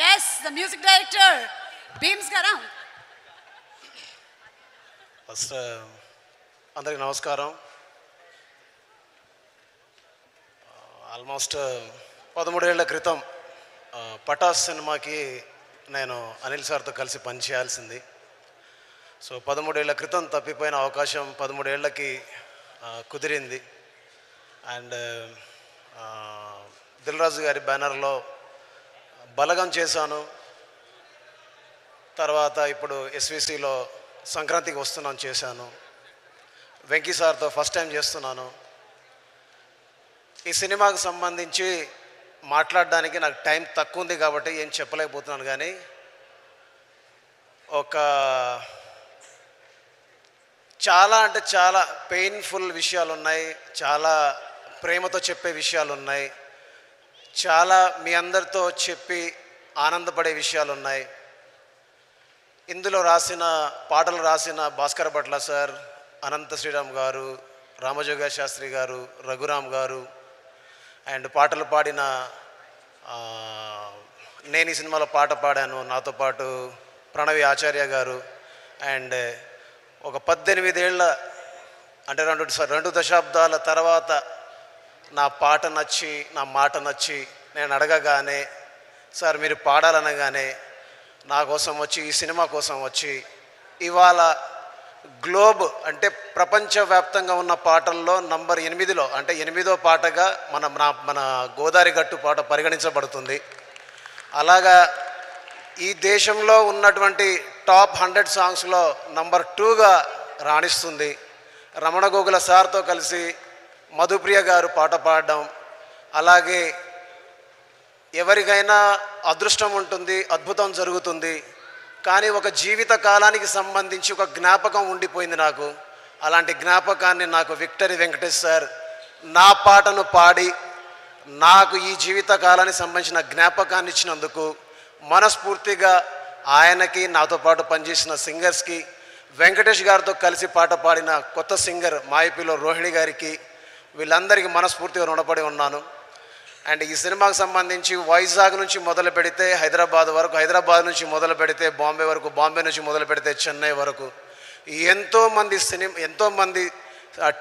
Yes, the music director, Beams Garam. First అందరికి నమస్కారం. Almost 13 ఏళ్ల క్రితం పటాస్ సినిమాకి నేను అనిల్ సార్తో కలిసి పనిచేయాల్సింది. సో 13 ఏళ్ల క్రితం తప్పిపోయిన అవకాశం 13 ఏళ్ళకి కుదిరింది. అండ్ దిల్ రాజు గారి బ్యానర్లో బలగం చేశాను. తర్వాత ఇప్పుడు ఎస్విసిలో సంక్రాంతికి వస్తున్నాను చేశాను. వెంకీ సార్తో ఫస్ట్ టైం చేస్తున్నాను. ఈ సినిమాకు సంబంధించి మాట్లాడడానికి నాకు టైం తక్కువ ఉంది కాబట్టి ఏం చెప్పలేకపోతున్నాను. కానీ ఒక చాలా అంటే చాలా పెయిన్ఫుల్ విషయాలు ఉన్నాయి, చాలా ప్రేమతో చెప్పే విషయాలు ఉన్నాయి, చాలా మీ అందరితో చెప్పి ఆనందపడే విషయాలు ఉన్నాయి. ఇందులో పాటలు రాసిన భాస్కర భట్ల సార్, అనంత శ్రీరామ్ గారు, రామజోగ శాస్త్రి గారు, రఘురామ్ గారు, అండ్ పాటలు పాడిన నేను ఈ సినిమాలో పాట పాడాను నాతో పాటు ప్రణవి ఆచార్య గారు. అండ్ ఒక 18 ఏళ్ళ అంటే రెండు దశాబ్దాల తర్వాత నా పాట నచ్చి నా మాట నచ్చి నేను అడగగానే సార్ మీరు పాడాలనగానే నా కోసం వచ్చి ఈ సినిమా కోసం వచ్చి ఇవాళ గ్లోబ్ అంటే ప్రపంచవ్యాప్తంగా ఉన్న పాటల్లో నంబర్ 8లో అంటే 8వ పాటగా మన గోదావరి గట్టు పాట పరిగణించబడుతుంది. అలాగా ఈ దేశంలో ఉన్నటువంటి టాప్ 100 సాంగ్స్లో నంబర్ 2గా రాణిస్తుంది. రమణ గోగుల సార్తో కలిసి మధుప్రియ గారు పాట పాడడం, అలాగే ఎవరికైనా అదృష్టం ఉంటుంది, అద్భుతం జరుగుతుంది, కానీ ఒక జీవిత కాలానికి సంబంధించి ఒక జ్ఞాపకం ఉండిపోయింది నాకు. అలాంటి జ్ఞాపకాన్ని నాకు విక్టరీ వెంకటేష్ సార్ నా పాటను పాడి నాకు ఈ జీవిత కాలానికి సంబంధించిన జ్ఞాపకాన్ని ఇచ్చినందుకు మనస్ఫూర్తిగా ఆయనకి, నాతో పాటు పనిచేసిన సింగర్స్కి, వెంకటేష్ గారితో కలిసి పాట పాడిన కొత్త సింగర్ మాయపిలో రోహిణి గారికి, వీళ్ళందరికీ మనస్ఫూర్తిగా రుణపడి ఉన్నాను. అండ్ ఈ సినిమాకు సంబంధించి వైజాగ్ నుంచి మొదలు పెడితే హైదరాబాద్ వరకు, హైదరాబాద్ నుంచి మొదలు పెడితే బాంబే వరకు, బాంబే నుంచి మొదలు పెడితే చెన్నై వరకు ఎంతోమంది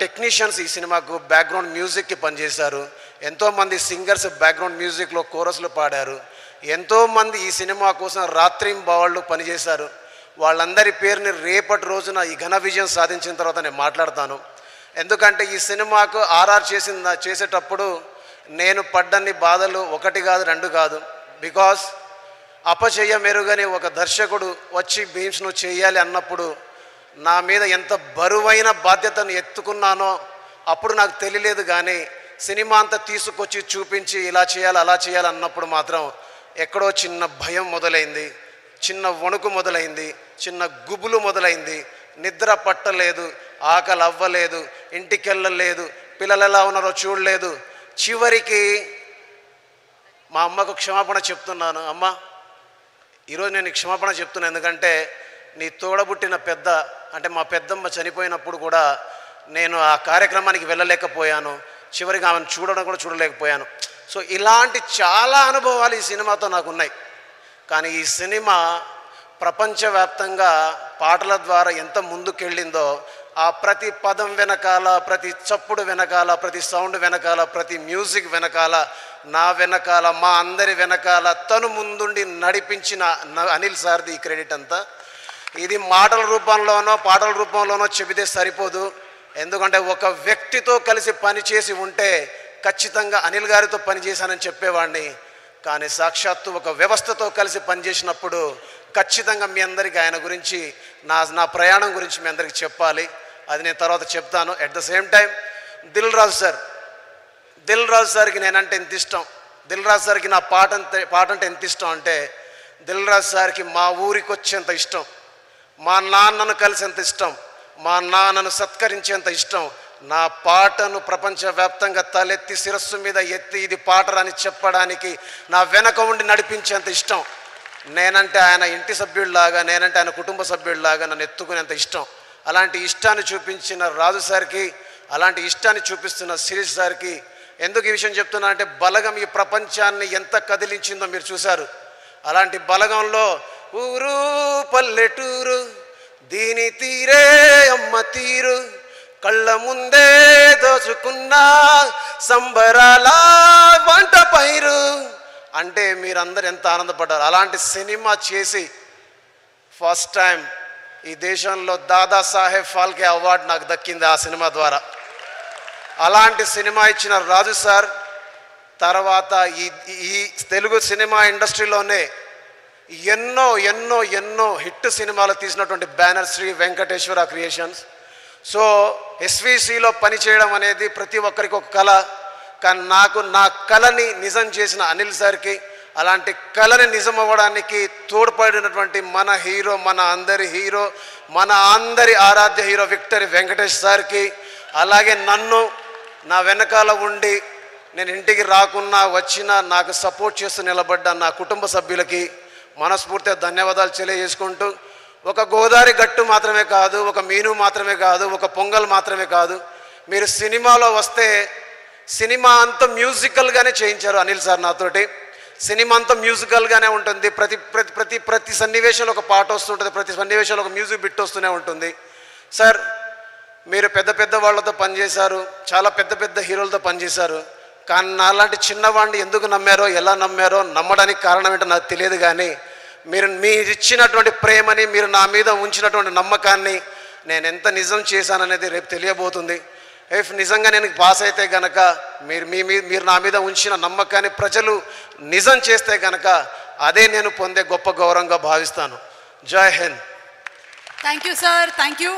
టెక్నీషియన్స్ ఈ సినిమాకు బ్యాక్గ్రౌండ్ మ్యూజిక్కి పనిచేశారు. ఎంతోమంది సింగర్స్ బ్యాక్గ్రౌండ్ మ్యూజిక్లో కోరస్లు పాడారు. ఎంతోమంది ఈ సినిమా కోసం రాత్రింబవళ్ళు పనిచేశారు. వాళ్ళందరి పేరుని రేపటి రోజున ఈ ఘన విజయం సాధించిన తర్వాత నేను మాట్లాడతాను. ఎందుకంటే ఈ సినిమాకు ఆర్ఆర్ చేసేటప్పుడు నేను పడ్డన్ని బాధలు 1 కాదు 2 కాదు. బికాస్ అపచయ మెరుగని ఒక దర్శకుడు వచ్చి బీమ్స్ను చేయాలి అన్నప్పుడు నా మీద ఎంత బరువైన బాధ్యతను ఎత్తుకున్నానో అప్పుడు నాకు తెలియలేదు. కానీ సినిమా అంతా తీసుకొచ్చి చూపించి ఇలా చేయాలి అలా చేయాలి అన్నప్పుడు మాత్రం ఎక్కడో చిన్న భయం మొదలైంది, చిన్న వణుకు మొదలైంది, చిన్న గుబులు మొదలైంది. నిద్ర పట్టలేదు, ఆకలి అవ్వలేదు, ఇంటికి వెళ్ళలేదు, పిల్లలు ఎలా ఉన్నారో చూడలేదు. చివరికి మా అమ్మకు క్షమాపణ చెప్తున్నాను. అమ్మ, ఈరోజు నేను క్షమాపణ చెప్తున్నాను. ఎందుకంటే నీ తోడబుట్టిన పెద్ద అంటే మా పెద్దమ్మ చనిపోయినప్పుడు కూడా నేను ఆ కార్యక్రమానికి వెళ్ళలేకపోయాను. చివరికి ఆమెను చూడడం కూడా చూడలేకపోయాను. సో ఇలాంటి చాలా అనుభవాలు ఈ సినిమాతో నాకు ఉన్నాయి. కానీ ఈ సినిమా ప్రపంచవ్యాప్తంగా పాటల ద్వారా ఎంత ముందుకెళ్ళిందో, ఆ ప్రతి పదం వెనకాల, ప్రతి చప్పుడు వెనకాల, ప్రతి సౌండ్ వెనకాల, ప్రతి మ్యూజిక్ వెనకాల, నా వెనకాల, మా అందరి వెనకాల తను ముందుండి నడిపించిన అనిల్ సార్ది ఈ క్రెడిట్ అంతా. ఇది మాటల రూపంలోనో పాటల రూపంలోనో చెబితే సరిపోదు. ఎందుకంటే ఒక వ్యక్తితో కలిసి పనిచేసి ఉంటే ఖచ్చితంగా అనిల్ గారితో పనిచేశానని చెప్పేవాడిని. కానీ సాక్షాత్తు ఒక వ్యవస్థతో కలిసి పనిచేసినప్పుడు ఖచ్చితంగా మీ అందరికీ ఆయన గురించి, నా ప్రయాణం గురించి మీ అందరికీ చెప్పాలి. అది నేను తర్వాత చెప్తాను. At the same time Dil Raju సార్కి నేనంటే ఎంత ఇష్టం, దిల్ రాజు సార్కి నా పాట అంటే ఎంత ఇష్టం అంటే, దిల్ రాజు సార్కి మా ఊరికి వచ్చేంత ఇష్టం, మా నాన్నను కలిసేంత ఇష్టం, మా నాన్నను సత్కరించేంత ఇష్టం, నా పాటను ప్రపంచవ్యాప్తంగా తలెత్తి శిరస్సు మీద ఎత్తి ఇది పాటరని చెప్పడానికి నా వెనక ఉండి నడిపించేంత ఇష్టం. నేనంటే ఆయన ఇంటి సభ్యుడిలాగా, నేనంటే ఆయన కుటుంబ సభ్యుడిలాగా నన్ను ఎత్తుకునేంత ఇష్టం. అలాంటి ఇష్టాన్ని చూపించిన రాజు సార్కి, అలాంటి ఇష్టాన్ని చూపిస్తున్న శిరీష్ సార్కి ఎందుకు ఈ విషయం చెప్తున్నా అంటే, బలగం ఈ ప్రపంచాన్ని ఎంత కదిలించిందో మీరు చూశారు. అలాంటి బలగంలో ఊరు పల్లెటూరు దీని తీరే అమ్మ తీరు కళ్ళ ముందే దోచుకున్న సంబరాల వంట పైరు అంటే మీరందరూ ఎంత ఆనందపడ్డారు. అలాంటి సినిమా చేసి ఫస్ట్ టైం ఈ దేశంలో దాదాసాహెబ్ ఫాల్కే అవార్డు నాకు దక్కింది ఆ సినిమా ద్వారా. అలాంటి సినిమా ఇచ్చిన రాజు సార్ తర్వాత ఈ తెలుగు సినిమా ఇండస్ట్రీలోనే ఎన్నో ఎన్నో ఎన్నో హిట్ సినిమాలు తీసినటువంటి banner Shri Venkateswara creations. So ఎస్విసిలో పనిచేయడం అనేది ప్రతి ఒక్కరికి ఒక కళ. కానీ నాకు నా కళని నిజం చేసిన అనిల్ సార్కి, అలాంటి కళని నిజం అవ్వడానికి తోడ్పడినటువంటి మన హీరో, మన అందరి ఆరాధ్య హీరో విక్టరీ వెంకటేష్ సార్కి, అలాగే నన్ను నా వెనకాల ఉండి నేను ఇంటికి రాకున్నా వచ్చినా నాకు సపోర్ట్ చేస్తూ నిలబడ్డ నా కుటుంబ సభ్యులకి మనస్ఫూర్తిగా ధన్యవాదాలు తెలియజేసుకుంటూ, ఒక గోదావరి గట్టు మాత్రమే కాదు, ఒక మీను మాత్రమే కాదు, ఒక పొంగల్ మాత్రమే కాదు, మీరు సినిమాలో వస్తే సినిమా అంతా మ్యూజికల్గానే చేయించారు అనిల్ సార్ నాతోటి. సినిమా అంతా మ్యూజికల్గానే ఉంటుంది. ప్రతి ప్రతి ప్రతి ప్రతి సన్నివేశంలో ఒక పాట వస్తుంటుంది, ప్రతి సన్నివేశంలో ఒక మ్యూజిక్ బిట్ వస్తూనే ఉంటుంది. సార్ మీరు పెద్ద పెద్ద వాళ్ళతో పనిచేశారు, చాలా పెద్ద పెద్ద హీరోలతో పనిచేశారు. కానీ నాలాంటి చిన్నవాడిని ఎందుకు నమ్మారో, ఎలా నమ్మారో, నమ్మడానికి కారణం ఏంటో నాకు తెలియదు. కానీ మీరు ఇచ్చినటువంటి ప్రేమని, మీరు నా మీద ఉంచినటువంటి నమ్మకాన్ని నేను ఎంత నిజం చేశాననేది రేపు తెలియబోతుంది. ఇఫ్ నిజంగా నేను పాస్ అయితే గనక మీరు నా మీద ఉంచిన నమ్మకాన్ని ప్రజలు నిజం చేస్తే గనక అదే నేను పొందే గొప్ప గౌరవంగా భావిస్తాను. జై Hind. Thank you sir, thank you.